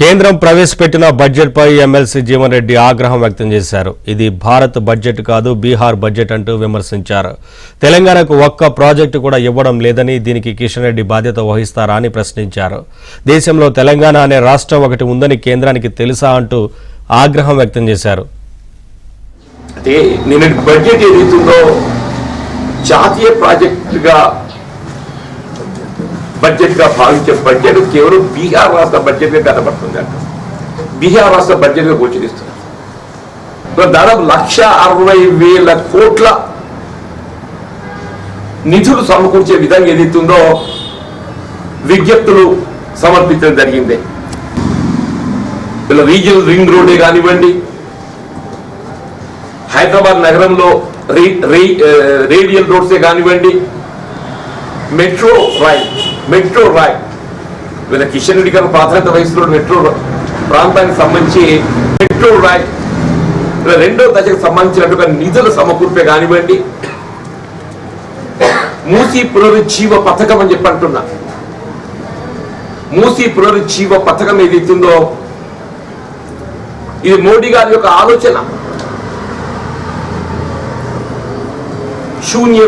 కేంద్రం ప్రవేశపెట్టిన బడ్జెట్పై ఎమ్మెల్సీ జీవన్ రెడ్డి ఆగ్రహం వ్యక్తం చేశారు. ఇది భారత్ బడ్జెట్ కాదు, బీహార్ బడ్జెట్ అంటూ విమర్శించారు. తెలంగాణకు ఒక్క ప్రాజెక్టు కూడా ఇవ్వడం లేదని, దీనికి కిషన్ రెడ్డి బాధ్యత వహిస్తారా అని ప్రశ్నించారు. దేశంలో తెలంగాణ అనే రాష్ట్రం ఒకటి ఉందని కేంద్రానికి తెలుసా అంటూ ఆగ్రహం వ్యక్తం చేశారు. బడ్జెట్ ఏదైతుందో జాతీయ ప్రాజెక్టుగా బడ్జెట్ గా భావించే బడ్జెట్ కేవలం బీహార్ రాష్ట్ర బడ్జెట్ గా కనబడుతుంది అంట. బీహార్ రాష్ట్ర బడ్జెట్ గా గోచరిస్తున్నారు. దాదాపు 1,60,000 కోట్ల నిధులు సమకూర్చే విధంగా ఏదైతుందో విజ్ఞప్తులు సమర్పించడం జరిగింది. ఇలా రీజనల్ రింగ్ రోడ్డే కానివ్వండి, హైదరాబాద్ నగరంలో రేడియల్ రోడ్సే కానివ్వండి, మెట్రో రైల్ వీళ్ళ కిషన్ రెడ్డి గారు ప్రాధాన్యత వహిస్తున్న మెట్రో ప్రాంతానికి సంబంధించి మెట్రో రైల్ రెండో దశకు సంబంధించినట్టుగా నిధుల సమకూర్పే కానివ్వండి, మూసీ పునరుజ్జీవ పథకం అని చెప్పి అంటున్నా. మూసీ పునరుజ్జీవ పథకం ఏదైతుందో ఇది మోడీ గారి యొక్క ఆలోచన. శూన్య